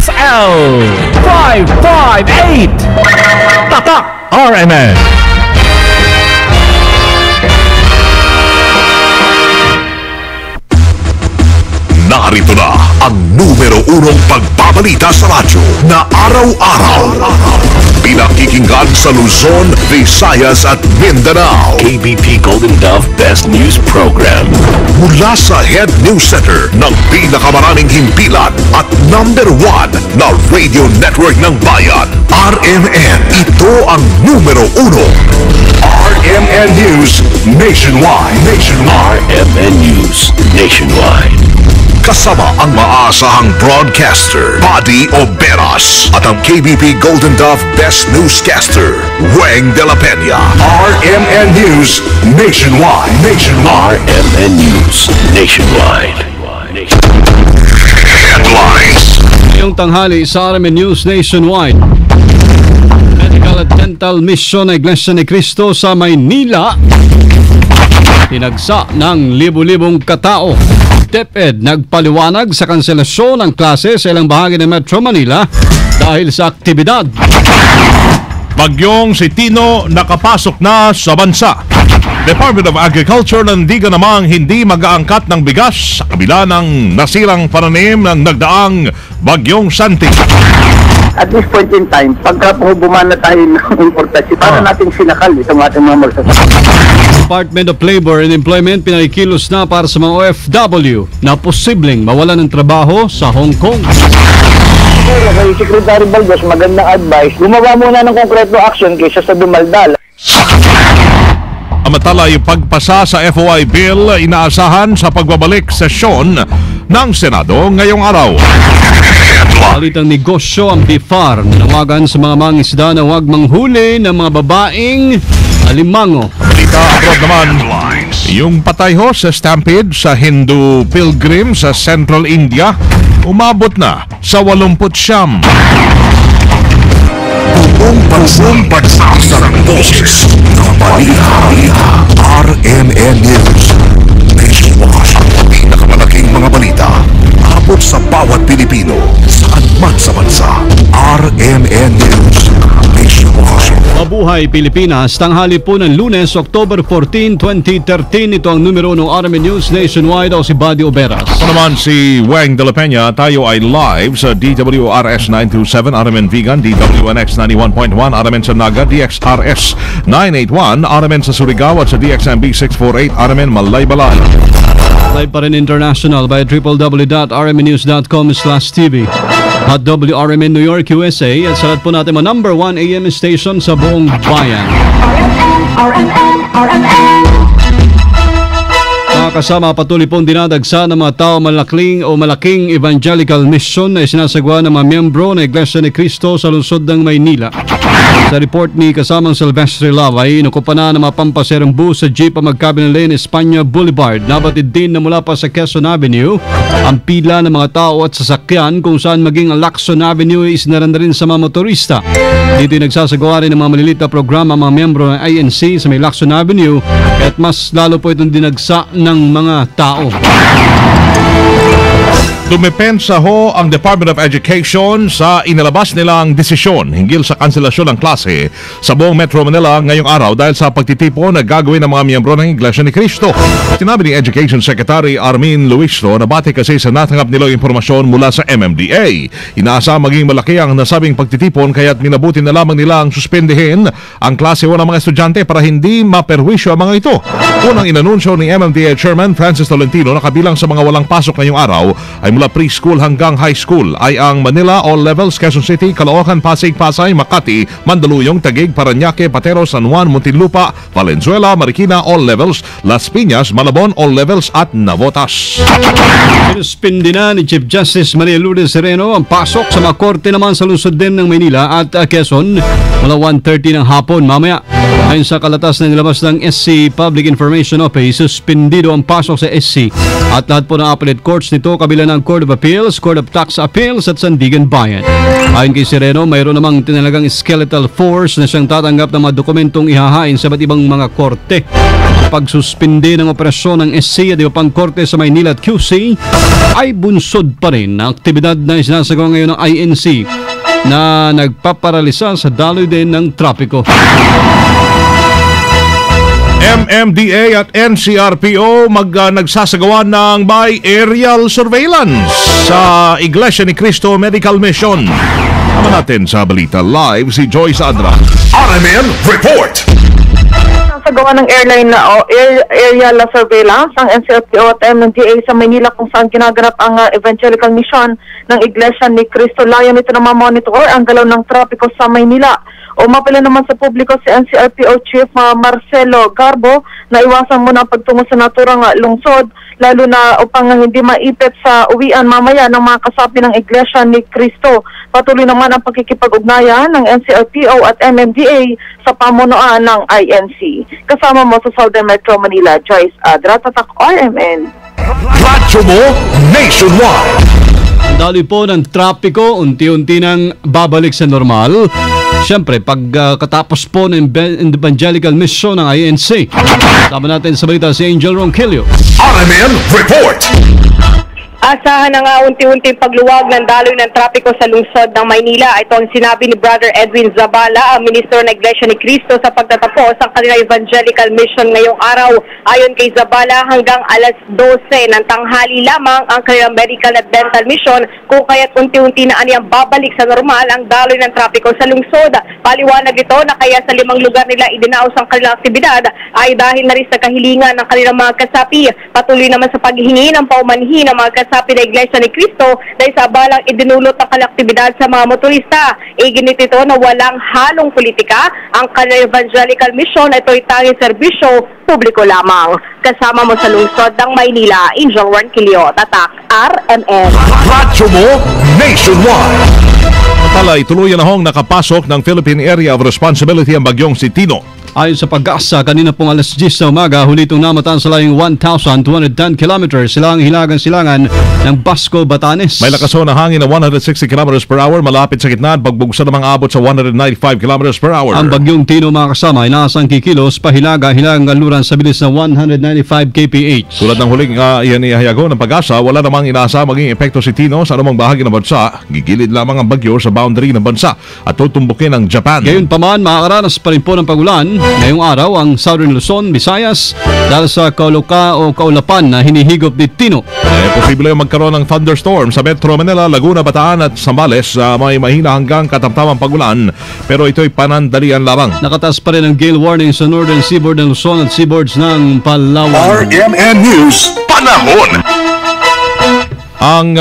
XL 558 Tatak RMN. Narito na ang numero 1 pagbabalita sa radyo na araw-araw. Pinakikinggan sa Luzon, Visayas at Mindanao. KBP Golden Dove Best News Program. Mula sa Head News Center ng pinakamaraming himpilan at number 1 na radio network ng bayan, RMN. Ito ang numero 1. RMN News Nationwide. RMN News Nationwide. Kasama ang maasahang broadcaster, Buddy Oberas, at ang KBP Golden Dove Best Newscaster, Weng de la Peña. RMN News Nationwide. RMN News Nationwide. Headlines. Ngayong tanghali sa RMN News Nationwide. Medical at Dental Mission na Iglesia ni Cristo sa Maynila. Tinagsa ng libu-libong katao. DepEd nagpaliwanag sa kanselasyon ng klase sa ilang bahagi ng Metro Manila dahil sa aktibidad. Bagyong si Tino nakapasok na sa bansa. Department of Agriculture nandigan namang hindi mag-aangkat ng bigas sa kabila ng nasirang pananim ng nagdaang Bagyong Santi. At this point in time, pagka bumana tayo ng importasyon, para natin sinakal itong ating mga magsasaka. Department of Labor and Employment pinakikilos na para sa mga OFW na posibleng mawalan ng trabaho sa Hong Kong. Kay Secretary Baldos, magandang advice, gumawa muna ng konkreto action kaysa sa dumaldal. Amantala yung pagpasa sa FOI bill inaasahan sa pagbabalik sesyon ng Senado ngayong araw. Balitang negosyo ang BIFAR nanawagan sa mga mangisda na huwag manghuli ng mga babaeng alimango. Balita abroad naman, yung patay ho sa stampede sa Hindu pilgrim sa Central India umabot na sa 89. Buong pagsasarang boses ng balita. RMN News Nationwide. Ang pinakamalaking mga balita abot sa bawat Pilipino saan man sa bansa. RMN News Nationwide. Mabuhay Pilipinas, tanghali po ng Lunes, October 14, 2013. Ito ang numero 1 RMN News Nationwide. Ako si Buddy Oberas. Ako naman si Weng de la Peña. Tayo ay live sa DWRS 927, RMN Vigan, DWNX 91.1, RMN sa Naga, DXRS 981, RMN sa Surigao at sa DXMB 648, RMN Malaybalay. Live pa rin international by www.rmnews.com/tv at WRMN New York, USA. At sa lahat po natin mga number 1 AM station sa buong bayan. RMN. Mga kasama, patuloy pong dinadagsa ng mga tao malaking evangelical mission na isinasagawa ng mga miyembro ng Iglesia ni Cristo sa lungsod ng Maynila. Sa report ni kasamang Silvestre Lavay, inukupa na ng mga pampaserong bus sa jeep ang magkabilang lane Espanya Boulevard. Nabatid din na mula pa sa Quezon Avenue ang pila ng mga tao at sasakyan kung saan maging ang Lacson Avenue is naran rin sa mga motorista. Dito ay nagsasagawa rin ng mga maliliit na programa ang mga miyembro ng INC sa may Lacson Avenue at mas lalo po itong dinagsa ng mga tao. Dumepensa ho ang Department of Education sa inilabas nilang desisyon hinggil sa kanselasyon ng klase sa buong Metro Manila ngayong araw dahil sa pagtitipon na gagawin ng mga miyembro ng Iglesia ni Cristo. Sinabi ni Education Secretary Armin Luistro na bati kasi sa natanggap nilang impormasyon mula sa MMDA. Inaasa maging malaki ang nasabing pagtitipon kaya't minabuti na lamang nila ang suspendehin ang klase 1 ng mga estudyante para hindi maperwisyo ang mga ito. Unang inanunsyo ni MMDA Chairman Francis Tolentino na kabilang sa mga walang pasok ngayong araw ay mula preschool hanggang high school ay ang Manila All Levels, Quezon City, Caloocan, Pasig, Pasay, Makati, Mandaluyong, Taguig, Parañaque, Patero, San Juan, Muntinlupa, Valenzuela, Marikina All Levels, Las Piñas, Malabon All Levels at Navotas. Sinuspindi na ni Chief Justice Maria Lourdes Sereno ang pasok sa mga korte naman sa lungsod din ng Maynila at Quezon mula 1:30 ng hapon mamaya. Ayon sa kalatas na nilabas ng SC Public Information Office, suspendido ang pasok sa SC at lahat po ng appellate courts nito kabila ng Court of Appeals, Court of Tax Appeals at Sandigan Bayan. Ayon kay Sereno, mayroon namang tinalagang skeletal force na siyang tatanggap ng mga dokumentong ihahain sa iba't ibang mga korte. pagsuspindi ng operasyon ng SCA di Pangkorte sa Maynila at QC ay bunsod pa rin na aktibidad na isinasagawa ngayon ng INC na nagpaparalisa sa daloy din ng trapiko. MMDA at NCRPO nagsasagawa ng by aerial surveillance sa Iglesia ni Cristo Medical Mission. Tama natin sa Balita Live si Joyce Adra. RMN Report. Sa gawa ng airline na aerial surveillance ang NCRPO at MMDA sa Maynila kung saan ginaganap ang evangelical mission ng Iglesia ni Cristo. Layon ito na mamonitor ang galaw ng trapiko sa Maynila. O mapila naman sa publiko si NCRPO Chief Marcelo Garbo na iwasan muna ang pagtungo sa naturang lungsod lalo na upang hindi maipit sa uwian mamaya ng mga kasapi ng Iglesia ni Cristo. Patuloy naman ang pagkikipag-ugnayan ng NCRPO at MMDA sa pamunuan ng INC. Kasama mo sa Southern Metro Manila, Joyce Adra, Tatak RMN. Radyo mo nationwide. Daloy po ng trapiko, unti-unti nang babalik sa normal. Siyempre, pagkatapos po ng evangelical mission ng INC. Tama natin sa balita si Angel Ronquillo. RMN Report. Asahan na nga unti-unti pagluwag ng daloy ng trapiko sa lungsod ng Maynila. Ito ang sinabi ni Brother Edwin Zabala, ang ministro ng Iglesia ni Cristo sa pagtatapos ang kanilang evangelical mission ngayong araw. Ayon kay Zabala, hanggang alas 12 ng tanghali lamang ang kanilang medical at dental mission, kung kaya't unti-unti na aniyang babalik sa normal ang daloy ng trapiko sa lungsod. Paliwanag ito na kaya sa 5 lugar nila idinaos ang kanilang aktibidad ay dahil na rin sa kahilingan ng kanilang mga kasapi. Patuloy naman sa paghihingi ng paumanhin ng mga kasapi ng Iglesia ni Cristo dahil sa balang idinulot ang kalaktibidad sa mga motorista. Iginit ito na walang halong politika. Ang kanilang evangelical mission ay ito'y tanging serbisyo publiko lamang. Kasama mo sa lungsod ng Maynila, Angel Ronquillo, Tatak RMN. Radyo mo nationwide. Talay, tuluyan na hong nakapasok ng Philippine Area of Responsibility ang bagyong si Tino. Ayon sa Pag-asa, kanina pong alas 10 sa umaga, huli itong namataan sa layong 1,210 kilometers silang hilagan-silangan ng Basco, Batanes. May lakas na hangin na 160 km per hour malapit sa gitna at pagbugsa namang abot sa 195 km per hour. Ang bagyong Tino, mga kasama, ay nakasang kikilos pahilaga-hilagang galuran sa bilis na 195 kph. Tulad ng huling iyan ihayago ng Pag-asa, wala namang inaasa maging epekto si Tino sa anumang bahagi ng bansa. Gigilid lamang ang bagyo sa boundary ng bansa at tutumbukin ang Japan. Gayunpaman, makakaranas pa rin po ng pagulan ngayong araw ang Southern Luzon, Visayas dahil sa kaulapan na hinihigop ni Tino. Posible magkaroon ng thunderstorm sa Metro Manila, Laguna, Bataan at Zambales. May mahina hanggang katamtamang pagulan pero ito'y panandalian lamang. Nakataas pa rin ang gale warning sa northern seaboard ng Luzon at seaboards ng Palawan. RMN News Panahon. Ang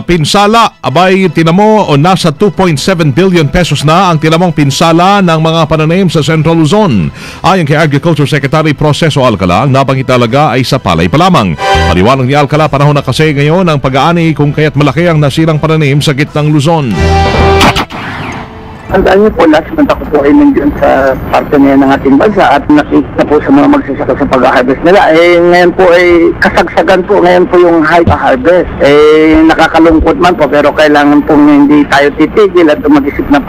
pinsala, abay tinamo o nasa 2.7 billion pesos na ang tinamong pinsala ng mga pananim sa Central Luzon. Ayon kay Agriculture Secretary Proceso Alcala, ang nabanggit talaga ay sa palay pa lamang. Paliwanag ni Alcala, panahon na kasi ngayon ang pag-aani kung kaya't malaki ang nasirang pananim sa gitnang Luzon. Tandaan niyo po, last month ako po ay nandiyan sa parte ngayon ng ating bansa at nakita po sa mga magsasaka sa pag-harvest nila. Ngayon po ay kasagsagan po, ngayon po yung high harvest. Nakakalungkot man po pero kailangan po hindi tayo titigil at mag-isip na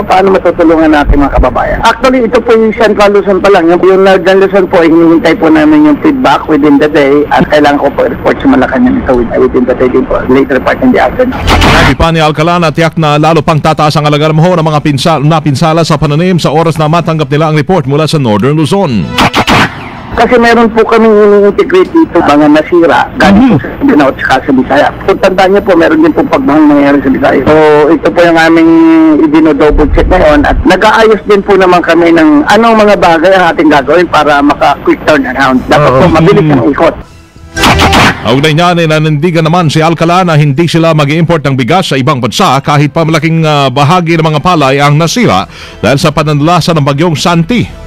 paano matutulungan natin mga kababayan. Actually, ito po yung Central Luzon pa lang. Yung Northern Luzon po, hinihintay po namin yung feedback within the day at kailangan ko po report sa Malacanang ito within the day din po, later part in the afternoon. Sabi pa ni Alcala na tiyak na lalo pang tataas ang alaga ng mga pinsala sa pananim sa oras na matanggap nila ang report mula sa Northern Luzon. Kasi meron po kaming ini-integrate dito mga nasira galing po sa Mindanao at saka sa Bisaya. So tandaan niyo po, meron din po pagbahang nangyayari sa Bisaya. So ito po yung aming i-double check ngayon at nag-aayos din po naman kami ng anong mga bagay ang ating gagawin para maka-quick turnaround. Dapat po mabilis ang ikot. Augnay niya, nanindigan naman si Alcala na hindi sila mag-i-import ng bigas sa ibang bansa kahit pa malaking bahagi ng mga palay ang nasira dahil sa pananalasa ng bagyong Santi.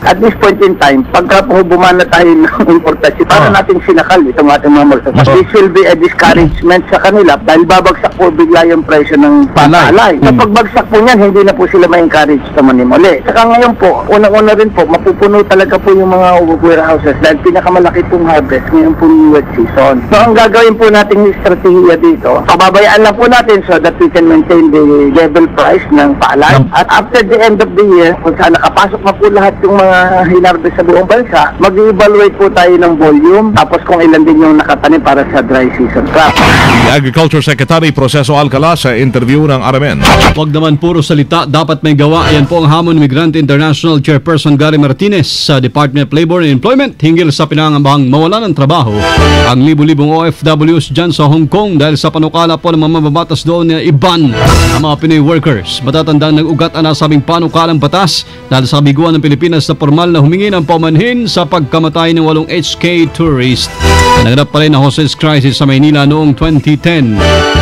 At this point in time, pagka po bumana tayo ng importasyon, para natin sinakal itong ating mga magsasaka. This will be a discouragement sa kanila dahil babagsak po bigla yung presyo ng palay. Sa pagbagsak po niyan, hindi na po sila ma-encourage na manimuli. Saka ngayon po, unang-una rin po, mapupuno talaga po yung mga warehouses dahil pinakamalaki pong harvest ngayon po yung wet season. So ang gagawin po nating estratehiya dito, pababayaan lang po natin so that we can maintain the level price ng palay. At after the end of the year, kung saan nakapasok na po lahat yung mga hinarvest sa buong bansa, mag-evaluate po tayo ng volume, tapos kung ilan din yung nakatanim para sa dry season crop. Agriculture Secretary Proceso Alcala sa interview ng RMN. Huwag naman puro salita, dapat may gawa. Yan po ang hamon ni Migrante International Chairperson Gary Martinez sa Department of Labor and Employment hinggil sa pinangambahang mawala ng trabaho ang libu-libong OFWs dyan sa Hong Kong dahil sa panukala po ng mga mababatas doon na iban ang mga Pinoy workers. Matatandang nag-ugat ang nasabing panukalang batas dahil sa kabiguan ng Pilipinas na formal na humingi ng paumanhin sa pagkamatay ng 8 HK tourist. Naganap pa rin ang hostage crisis sa Maynila noong 2010.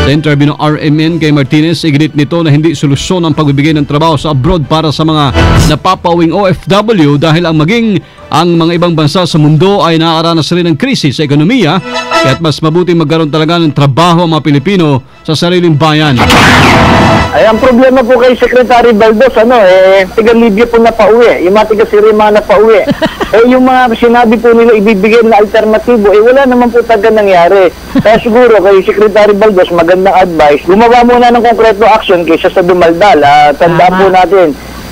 Sa interview ng RMN kay Martinez, iginit nito na hindi solusyon ang pagbibigay ng trabaho sa abroad para sa mga napapawing OFW dahil ang mga ibang bansa sa mundo ay nakakaranas rin ng krisis sa ekonomiya kaya't mas mabuti magkaroon talaga ng trabaho ang mga Pilipino sa sariling bayan. Ay, ang problema po kay Secretary Baldos, tiga Libya po na pauwi, yung mga tiga Sirima na pauwi. Yung mga sinabi po nila ibibigay na alternatibo, wala naman po talaga nangyari. Kaya siguro kay Secretary Baldos, magandang advice, gumawa muna ng konkreto action kaysa sa dumaldal. Tandaan po natin,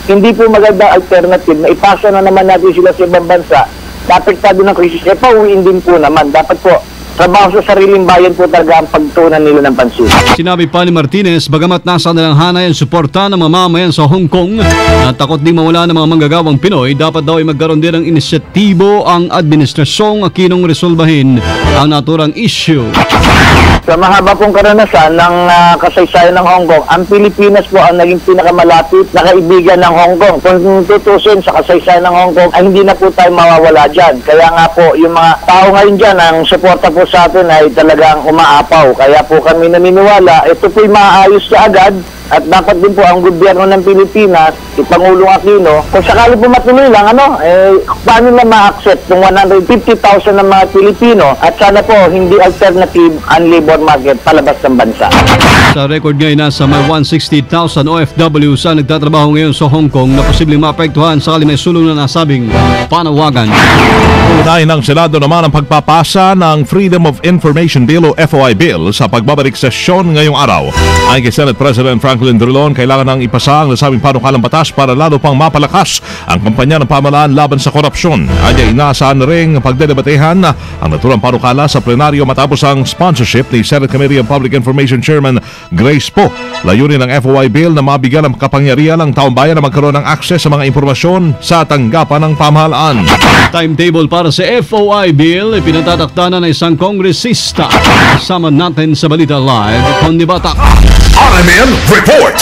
hindi po magandang alternative na ipasa na naman natin sila sa ibang bansa. Apektado ng krisis, pauwiin din po naman. Dapat po, trabaho sa sariling bayan po talaga ang pagtunan nila ng pansin. Sinabi pa ni Martinez, bagamat nasa nilang hanay ang suporta ng mamamayan sa Hong Kong na takot ding mawala ng mga manggagawang Pinoy, dapat daw ay magkaroon din ng inisyatibo ang administrasyong akinong resolbahin ang naturang issue. Sa mahaba pong karanasan ng kasaysayan ng Hong Kong, ang Pilipinas po ang naging pinakamalapit na kaibigan ng Hong Kong. Kung tutusin sa kasaysayan ng Hong Kong, ay hindi na po tayo mawawala dyan. Kaya nga po, yung mga tao ngayon dyan, ang suporta po sa atin ay talagang umaapaw. Kaya po kami naniniwala, ito po'y maayos na agad. At dapat din po ang gobyerno ng Pilipinas, si Pangulong Aquino, kung sakali po matuloy lang, paano na ma-accept yung 150,000 ng mga Pilipino at sana po hindi alternative ang labor market palabas ng bansa. Sa record ngayon, nasa may 160,000 OFW sa nagtatrabaho ngayon sa Hong Kong na posibleng maapektuhan sakali may sulong na nasabing panawagan. Unahin ng Senado naman ang pagpapasa ng Freedom of Information Bill o FOI Bill sa pagbabalik sesyon ngayong araw. Ayon kay Senate President Franklin Drilon, kailangan nang ipasa ang nasabing panukalang batas para lalo pang mapalakas ang kampanya ng pamahalaan laban sa korupsyon. Anya inaasahan na rin pagdedebatehan ang naturang panukala sa plenaryo matapos ang sponsorship ni Senate Committee on Public Information Chairman Grace Poe. Layunin ng FOI Bill na mabigyan ng kapangyarihan ng taong bayan na magkaroon ng akses sa mga impormasyon sa tanggapan ng pamahalaan. Timetable para sa FOI Bill pinatatakda na ng isang kongresista. Kasama natin sa Balita Live, Kondi Batak. RMN Report.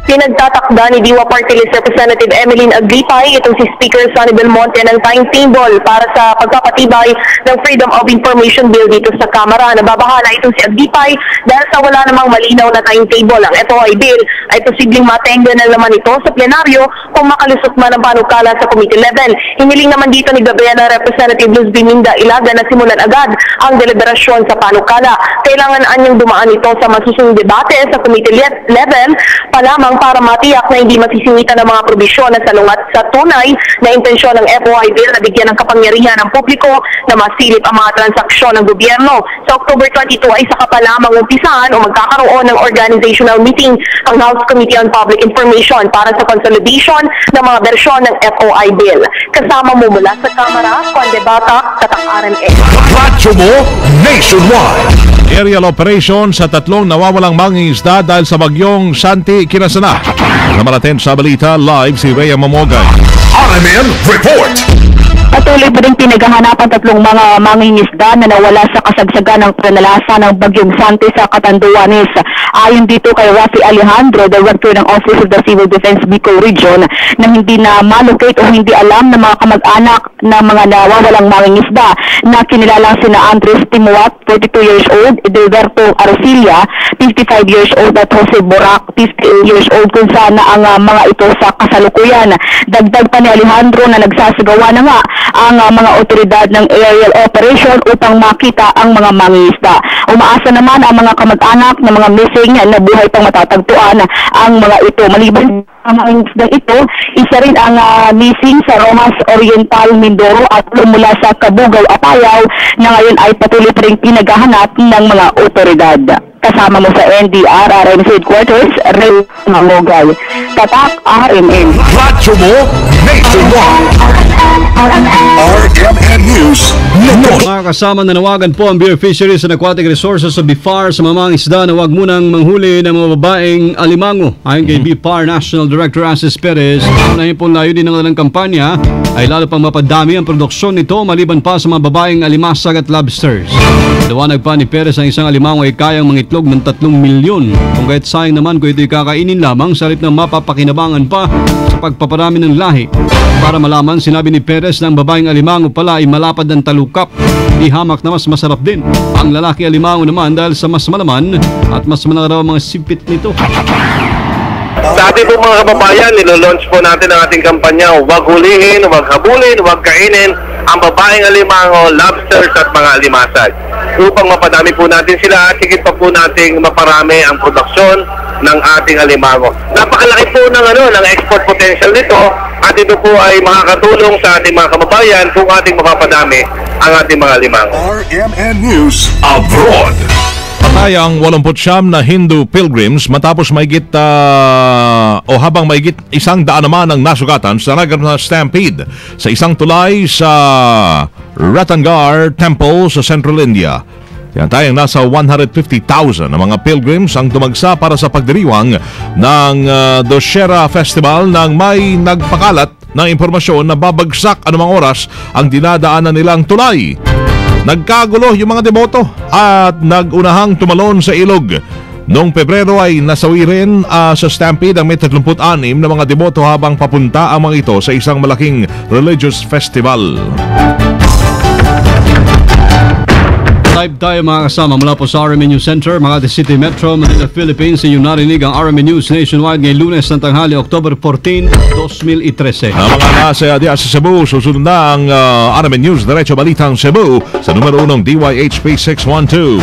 Pinagtatakda ni Diwa Party List Representative Emeline Agripay itong si Speaker Sonny Belmonte ng timetable para sa pagpapatibay ng Freedom of Information Bill dito sa Kamara. Nababahala itong si Agripay dahil sa wala namang malinaw na timetable. Ang FOI Bill ay posibleng matengga ng laman ito sa plenaryo kung makalusot man ang panukala sa committee level. Hiniling naman dito ni Gabriela Representative Luz Biminda Ilaga na simulan agad ang deliberasyon sa panukala. Kailangan anyang dumaan ito sa masusunod debate sa committee level pa lamang para matiyak na hindi masisingitan ng mga probisyon na salungat sa tunay na intensyon ng FOI Bill na bigyan ng kapangyarihan ng publiko na masilip ang mga transaksyon ng gobyerno. Sa October 22 ay saka pa lamang umpisahan o magkakaroon ng organizational meeting ang House Committee on Public Information para sa consolidation ng mga bersyon ng FOI Bill. Kasama mo mula sa Kamara, Konde Batak, Tatak RMN. Radyo mo nationwide. Aerial operation sa tatlong nawawalang mangingisda dahil sa bagyong Santi kinasana. Namaraten sa Balita Live si Rhea Mamogay. RMN Report. Patuloy pa rin pinaghahanapan tatlong mga mangingisda na nawala sa kasagsagan ng panalasa ng bagyong Santi sa Catanduanes. Ayon dito kay Rafi Alejandro, Director ng Office of the Civil Defense Bicol Region, na hindi na malocate o hindi alam ng mga kamag-anak na mga nawawalang mangingisda na kinilalang sina Andres Timuat, 42 years old, Edelberto Arcilla, 55 years old at Jose Borac, 58 years old kung saan ang mga ito sa kasalukuyan. Dagdag pa ni Alejandro na nagsasagawa na nga ang mga otoridad ng aerial operation upang makita ang mga mangingisda. Umaasa naman ang mga kamag-anak ng mga missing na buhay pang matatagpuan ang mga ito. Maliban Ang isdang ito, isa rin ang missing sa Romas Oriental, Mindoro at mula sa Kabugaw, Apayao na ngayon ay patuloy pa rin pinaghahanap ng mga otoridad. Kasama mo sa NDR, RMC Headquarters, Ray Mamogay. Tatak, RMN. Radyo mo, nationwide. RMN News Network. Mga kasama, nanawagan po ang Bureau of Fisheries and Aquatic Resources sa BIFAR sa mga isda na huwag munang manghuli ng mga babaeng alimango. Ayon kay BIFAR National Director Asis Perez, unahin po layo din ng kanilang kampanya ay lalo pang mapadami ang produksyon nito maliban pa sa mga babaeng alimasag at lobsters. Liwanag pa ni Perez, ang isang alimango ay kayang mangitlog ng 3 milyon. Kung kahit sayang naman kung ito'y kakainin lamang sa halip ng mapapakinabangan pa sa pagpaparami ng lahi. Para malaman, sinabi ni Perez na ang babaeng alimango pala ay malapad ng talukap. Di hamak na mas masarap din. Ang lalaki alimango naman dahil sa mas malaman at mas malaraw ang mga sipit nito. Sa ating po mga kababayan, nilolaunch po natin ang ating kampanya, huwag hulihin, huwag habulin, huwag kainin ang babaeng alimango, lobsters at mga alimasag. Upang mapadami po natin sila at higit pa po nating maparami ang produksyon ng ating alimango. Napakalaki po ng export potential nito at ito po ay makakatulong sa ating mga kababayan kung ating mapapadami ang ating mga alimango. RMN News Abroad. Patay ang 89 na Hindu pilgrims matapos habang mahigit 100 naman ang nasugatan sa naganap na stampede sa isang tulay sa Ratangar Temple sa Central India. Yan tayong nasa 150,000 na mga pilgrims ang tumagsa para sa pagdiriwang ng Dussehra Festival nang may nagpakalat ng impormasyon na babagsak anumang oras ang dinadaanan nilang tulay. Nagkagulo yung mga deboto at nagunahang tumalon sa ilog. Noong Pebrero ay nasawi rin sa stampede ang may 36 na mga deboto habang papunta ang mga ito sa isang malaking religious festival. Live tayo mga kasama mula po sa RMN News Center, Makati City Metro, Manila, Philippines. Inyong narinig ang RMN News Nationwide ngayong Lunes ng tanghali, October 14, 2013. Ang mga nasa diya sa Cebu, susunod na ang RMN News Diretso Balitang Cebu sa numero 1 DYHP 612.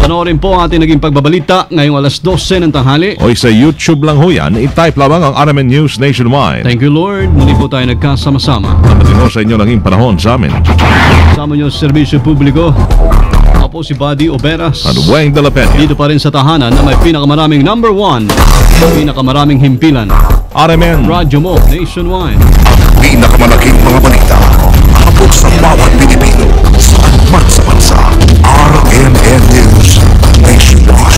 Panoorin po ang ating naging pagbabalita ngayong alas 12 ng tanghali. O sa YouTube lang ho yan, i-type lamang ang RMN News Nationwide. Thank you Lord, muli po tayo nagkasama-sama. Napatin ho sa inyo naging panahon sa amin. Kasama nyo sa serbisyo publiko. Ako po si Buddy Oberas. At Weng de la Peña. Dito pa rin sa tahanan na may pinakamaraming number 1, pinakamaraming himpilan. RMN Radyo mo Nationwide. Pinakamaraming